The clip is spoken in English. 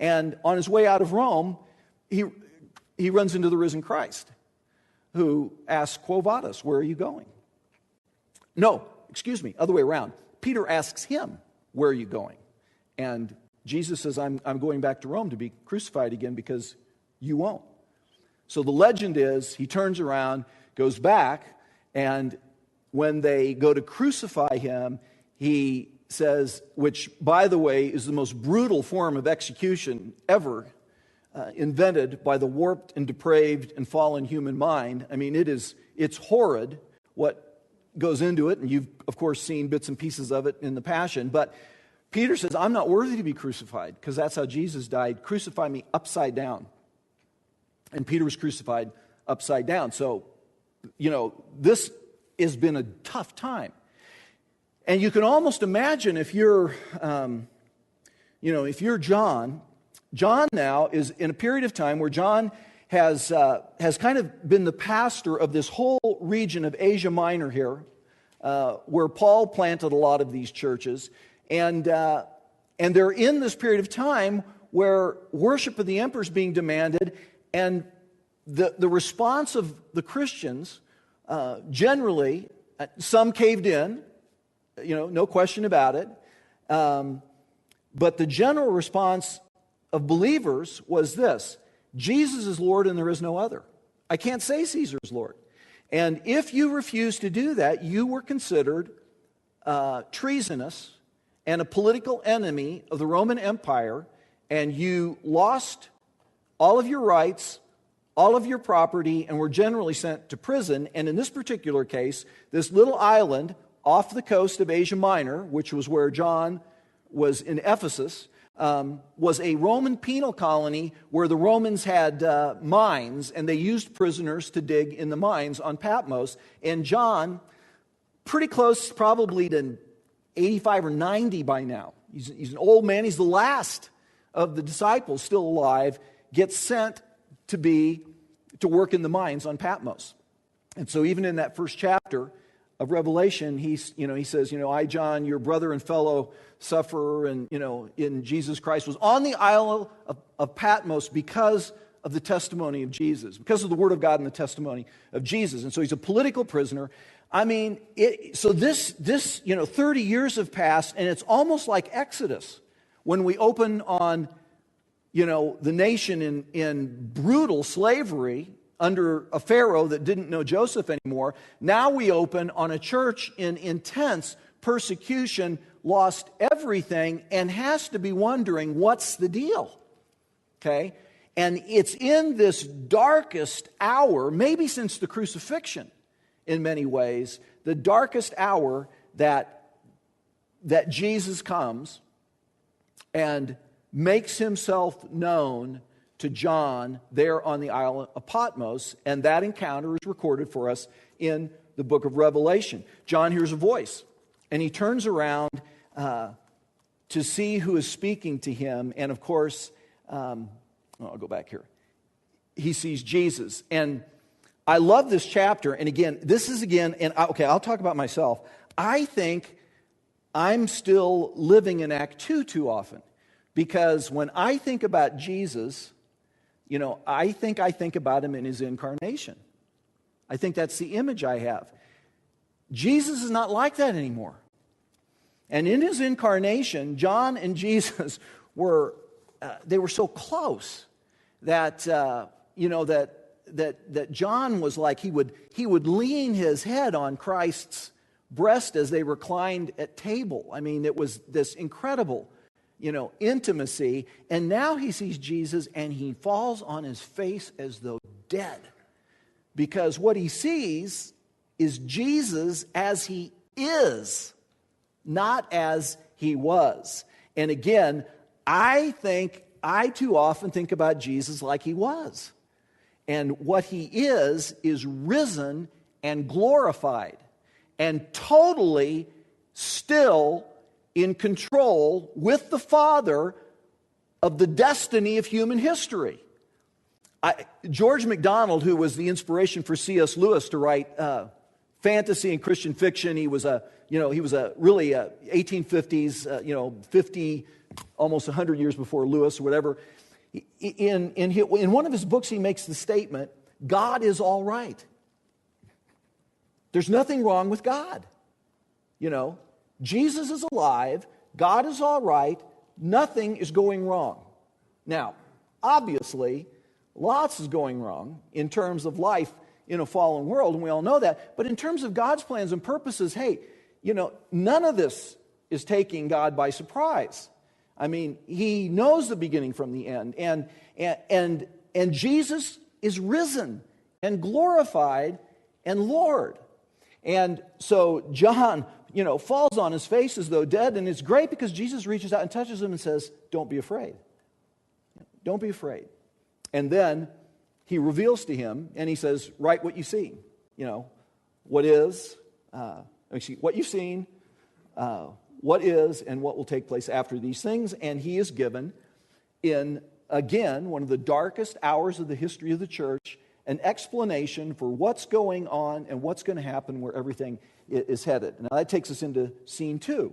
And on his way out of Rome, he runs into the risen Christ, who asks, Quo vadis, where are you going? No, excuse me, other way around. Peter asks him, where are you going? And Jesus says, I'm going back to Rome to be crucified again because you won't. So the legend is, he turns around, goes back, and when they go to crucify him, he says, which, by the way, is the most brutal form of execution ever invented by the warped and depraved and fallen human mind. I mean, it's horrid what goes into it, and you've, of course, seen bits and pieces of it in the Passion. But Peter says, I'm not worthy to be crucified, because that's how Jesus died. Crucify me upside down. And Peter was crucified upside down. So, this has been a tough time. And you can almost imagine if you're, if you're John. John now is in a period of time where John has kind of been the pastor of this whole region of Asia Minor here, where Paul planted a lot of these churches. And they're in this period of time where worship of the emperor is being demanded, and the response of the Christians, generally, some caved in, no question about it. But the general response of believers was this: Jesus is Lord and there is no other. I can't say Caesar is Lord. And if you refuse to do that, you were considered treasonous and a political enemy of the Roman Empire, and you lost all of your rights, all of your property, and were generally sent to prison. And in this particular case, this little island off the coast of Asia Minor, which was where John was in Ephesus, was a Roman penal colony where the Romans had mines, and they used prisoners to dig in the mines on Patmos. And John, pretty close probably to 85 or 90 by now, he's an old man, he's the last of the disciples still alive, gets sent to work in the mines on Patmos. And so even in that first chapter of Revelation, he says, I, John, your brother and fellow sufferer and, in Jesus Christ, was on the Isle of Patmos because of the testimony of Jesus, because of the Word of God and the testimony of Jesus. And so he's a political prisoner. I mean, so this 30 years have passed, and it's almost like Exodus when we open on, the nation in brutal slavery under a Pharaoh that didn't know Joseph anymore. Now we open on a church in intense persecution, lost everything, and has to be wondering, what's the deal? Okay? And it's in this darkest hour, maybe since the crucifixion, in many ways, the darkest hour that Jesus comes and makes himself known to John there on the island of Patmos, and that encounter is recorded for us in the book of Revelation. John hears a voice, and he turns around to see who is speaking to him, and of course, I'll go back here. He sees Jesus, and I love this chapter, and I'll talk about myself. I think I'm still living in Act 2 too often, because when I think about Jesus, I think about him in his incarnation. I think that's the image I have. Jesus is not like that anymore. And in his incarnation, John and Jesus were so close that that John was like he would lean his head on Christ's breast as they reclined at table. I mean, it was this incredible, intimacy. And now he sees Jesus and he falls on his face as though dead, because what he sees is Jesus as he is, not as he was. And again, I too often think about Jesus like he was. And what he is risen and glorified and totally still in control with the Father of the destiny of human history. George MacDonald, who was the inspiration for C.S. Lewis to write fantasy and Christian fiction, he was a really 1850s, 50 almost 100 years before Lewis or whatever. In one of his books, he makes the statement, God is all right. There's nothing wrong with God. You know, Jesus is alive, God is all right, nothing is going wrong. Now, obviously, lots is going wrong in terms of life in a fallen world, and we all know that. But in terms of God's plans and purposes, hey, you know, none of this is taking God by surprise. I mean, he knows the beginning from the end. And Jesus is risen and glorified and Lord. And so John, you know, falls on his face as though dead. And it's great because Jesus reaches out and touches him and says, don't be afraid. Don't be afraid. And then he reveals to him and he says, write what you see. You know, what is, what you've seen, what is, and what will take place after these things. And he is given in, again, one of the darkest hours of the history of the church, an explanation for what's going on and what's going to happen where everything is headed. Now that takes us into scene 2.